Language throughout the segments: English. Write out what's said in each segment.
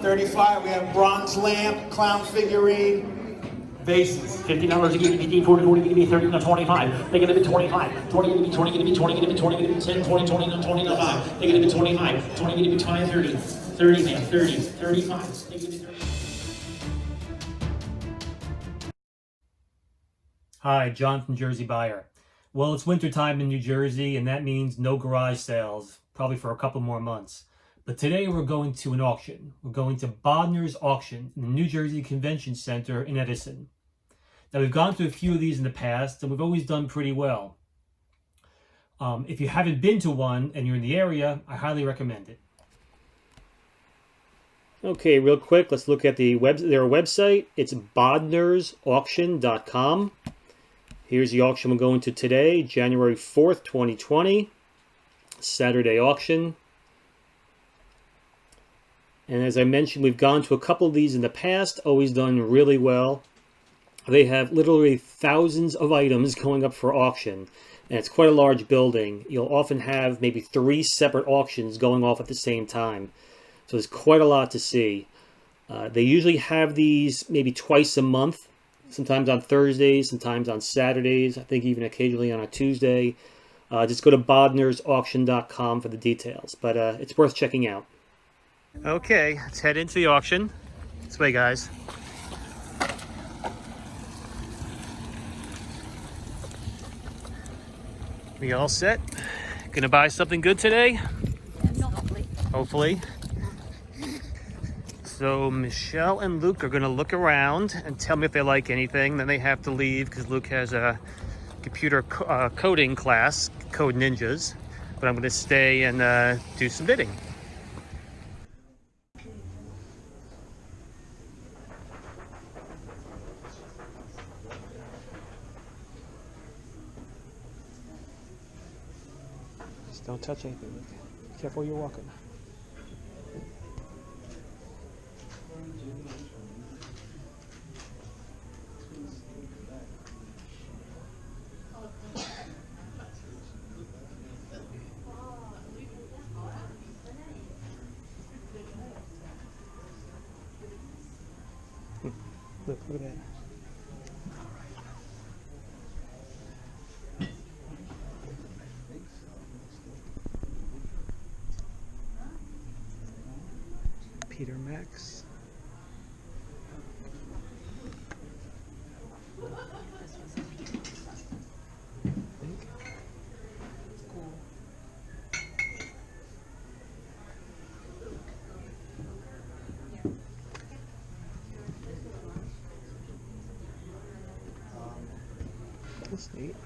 $35, we have bronze lamp, clown figurine, vases. $50 again, 15, 40, 40, give me 30, no, 25. They're gonna be 25. 20, give me 20, give me 20, give me 20, give me 10, 20, 20, no, 20, no, 5. They're gonna be 25. 20, give me 20, 30. 30, man, 30, 35. They give me 30. Hi, John from Jersey Buyer. Well, it's wintertime in New Jersey, and that means no garage sales, probably for a couple more months. But today we're going to an auction. We're going to Bodnar's auction in the New Jersey Convention Center in Edison. Now, we've gone to a few of these in the past, and we've always done pretty well. If you haven't been to one and you're in the area, I highly recommend it. Okay, real quick, let's look at their website. It's bodnarsauction.com. Here's the auction we're going to today, January 4th, 2020, Saturday auction. And as I mentioned, we've gone to a couple of these in the past, always done really well. They have literally thousands of items going up for auction, and it's quite a large building. You'll often have maybe 3 separate auctions going off at the same time. So there's quite a lot to see. They usually have these maybe twice a month. Sometimes on Thursdays, sometimes on Saturdays, I think even occasionally on a Tuesday. Just go to bodnarsauction.com for the details, but it's worth checking out. Okay, let's head into the auction. This way, guys. We all set? Gonna buy something good today? Hopefully. So Michelle and Luke are going to look around and tell me if they like anything. Then they have to leave because Luke has a computer coding class, Code Ninjas. But I'm going to stay and do some bidding. Just don't touch anything, Luke. Be careful you're walking. Look at that. Peter Max. That's neat.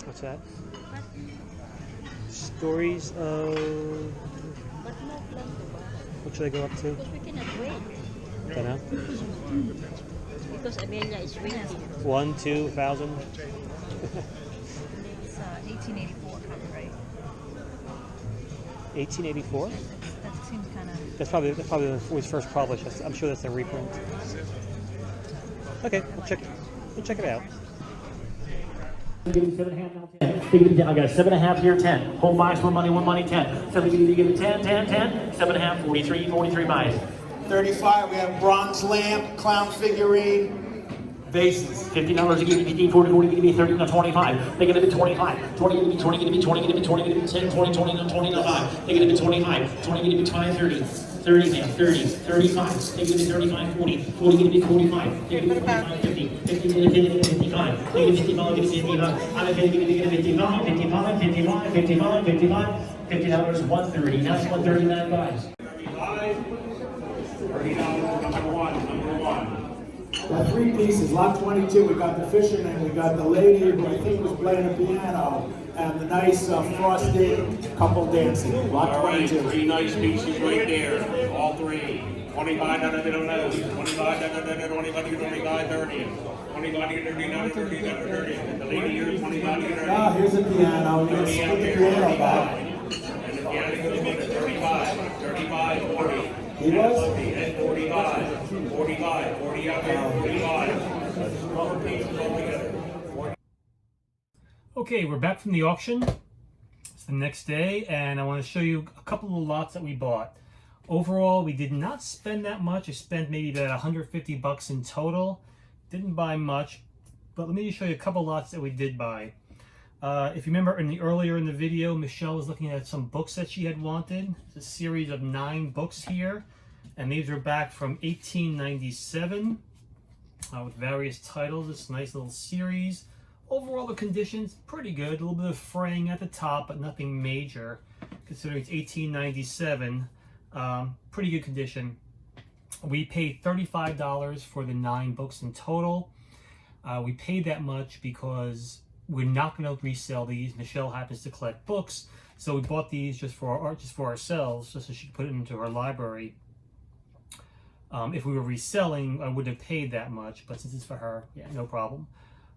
What's that? Stories of... What should I go up to? Because we cannot wait. Don't know. Because Amelia is waiting. 1, 2,000. It's 1884 copyright. 1884. That seems kind of. That's probably when it was first published. I'm sure that's a reprint. Okay, we'll check it out. Give me 7.5 now, 10. I got a 7.5 here, 10. Whole buys, one money, 10. So give me 10, 7.5, 43, 43 buys. $35, we have bronze lamp, clown figurine, vases. $50 again, 15, 40, 40, give me 30, no, 25. They're gonna be 25. 20, give me 20, give me 20, give me 20, give me 10, 20, 20, no, 20, no, 5. They're gonna be 25. 20, give me 20, 30. 30, man, 30, 35. They're gonna be 35, 40. 40, give me 45. They're gonna be 45, 50. 50, 55. They're gonna be 55, give me 55. I'm gonna give me 55, 55, 55, 55, 55. $50, 130. Now it's 139 buys. $30, number one. Got 3 pieces, lot 22, we got the fisherman, we got the lady who I think was playing the piano, and the nice frosted couple dancing, lot All right, 22. 3 nice pieces right there, all 3. 25, no, 25, 25, 30. 25, 30. The lady here, 25, 30. Ah, here's the piano, you can 30 split out the there, piano 35. back. And the piano goes with it, 35, 40. He was? And 45, 40 out there, 45. Okay, we're back from the auction. It's the next day, and I want to show you a couple of lots that we bought. Overall, we did not spend that much. I spent maybe about 150 bucks in total. Didn't buy much, but let me just show you a couple lots that we did buy. If you remember earlier in the video, Michelle was looking at some books that she had wanted. It's a series of 9 books here, and these are back from 1897 with various titles. It's a nice little series. Overall, the condition's pretty good. A little bit of fraying at the top, but nothing major. Considering it's 1897, pretty good condition. We paid $35 for the 9 books in total. We paid that much because we're not going to resell these. Michelle happens to collect books, so we bought these just for ourselves, just so she could put it into her library. If we were reselling, I wouldn't have paid that much, but since it's for her, yeah, no problem.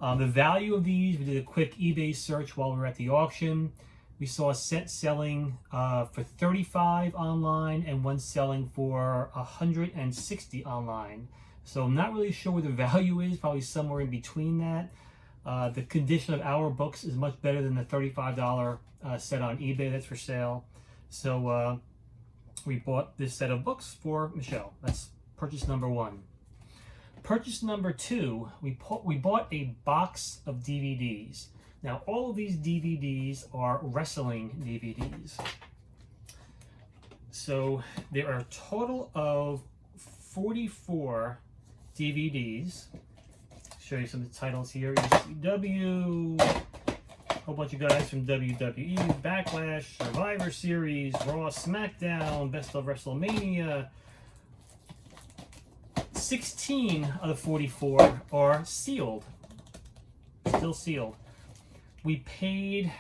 The value of these, we did a quick eBay search while we were at the auction. We saw a set selling for $35 online and one selling for $160 online. So I'm not really sure what the value is, probably somewhere in between that. The condition of our books is much better than the $35 set on eBay that's for sale. So we bought this set of books for Michelle. That's purchase number 1. Purchase number 2, we bought a box of DVDs. Now, all of these DVDs are wrestling DVDs. So there are a total of 44 DVDs. Show you some of the titles here. ECW, a whole bunch of guys from WWE, Backlash, Survivor Series, Raw, SmackDown, Best of WrestleMania. 16 of the 44 are sealed, still sealed. We paid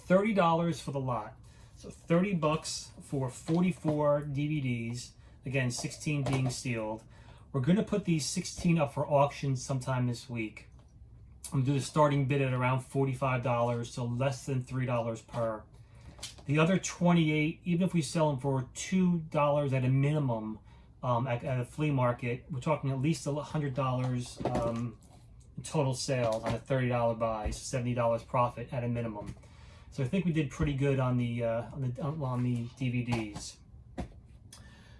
$30 for the lot, so 30 bucks for 44 DVDs. Again, 16 being sealed. We're going to put these 16 up for auction sometime this week. I'm going to do the starting bid at around $45, so less than $3 per. The other 28, even if we sell them for $2 at a minimum, at a flea market, we're talking at least $100 total sales on a $30 buy, so $70 profit at a minimum. So I think we did pretty good on the DVDs.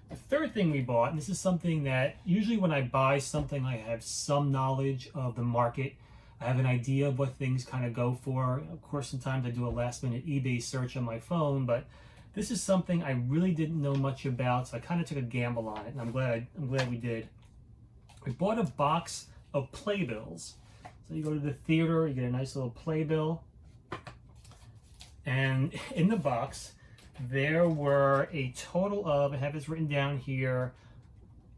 The third thing we bought, and this is something that usually when I buy something, I have some knowledge of the market. I have an idea of what things kind of go for. Of course, sometimes I do a last-minute eBay search on my phone, but this is something I really didn't know much about, so I kind of took a gamble on it, and I'm glad we did. We bought a box of Playbills. So you go to the theater, you get a nice little playbill, and in the box there were a total of, I have this written down here,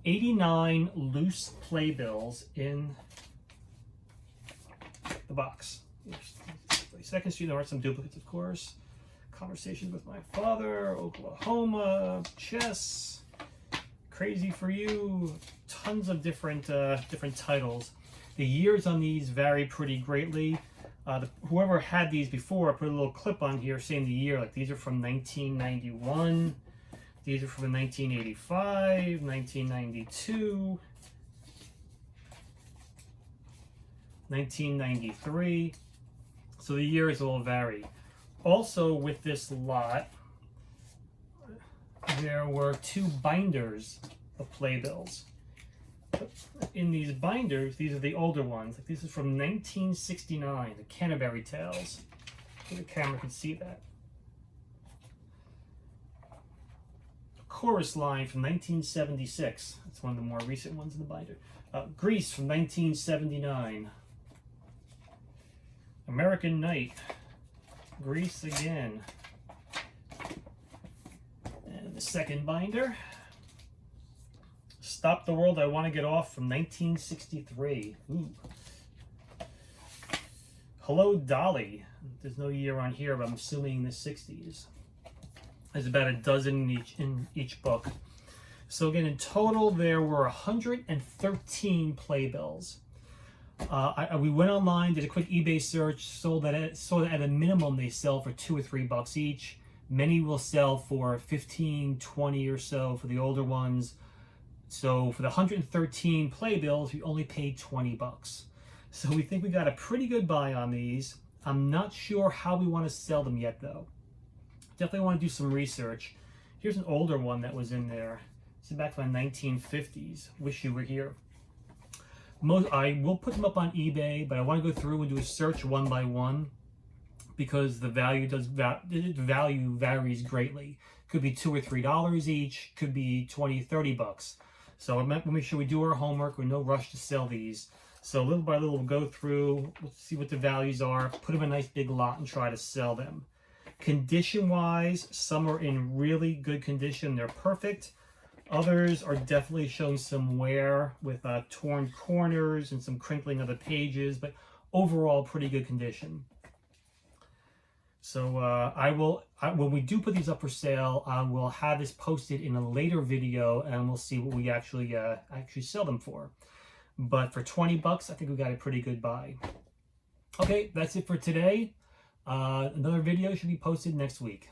89 loose playbills in the box. 32nd Street, there are some duplicates, of course. Conversations with My Father, Oklahoma, Chess, Crazy for You, tons of different titles. The years on these vary pretty greatly. Whoever had these before, I put a little clip on here saying the year. Like, these are from 1991, these are from 1985, 1992, 1993. So the years all vary. Also, with this lot, there were 2 binders of playbills. In these binders, these are the older ones. Like, this is from 1969, the Canterbury Tales. So the camera can see that. Chorus Line from 1976. That's one of the more recent ones in the binder. Grease from 1979. American Night. Grease again. And the second binder. Stop the World I Want to Get Off from 1963. Ooh. Hello, Dolly. There's no year on here, but I'm assuming the 60s. There's about a dozen in each book. So again, in total, there were 113 playbills. We went online, did a quick eBay search, saw that at a minimum they sell for $2 or $3 each. Many will sell for 15, 20 or so for the older ones. So for the 113 playbills, we only paid $20. So we think we got a pretty good buy on these. I'm not sure how we want to sell them yet, though. Definitely want to do some research. Here's an older one that was in there. This is back from the 1950s. Wish you were here. I will put them up on eBay, but I want to go through and do a search one by one because the value varies greatly. Could be $2 or $3 each. Could be $20, $30. So I want to make sure we do our homework. We're in no rush to sell these. So little by little, we'll go through, we'll see what the values are, put them in a nice big lot, and try to sell them. Condition-wise, some are in really good condition. They're perfect. Others are definitely showing some wear with torn corners and some crinkling of the pages, but overall pretty good condition. So when we do put these up for sale, I will have this posted in a later video, and we'll see what we actually sell them for. But for 20 bucks, I think we got a pretty good buy. Okay, that's it for today. Another video should be posted next week.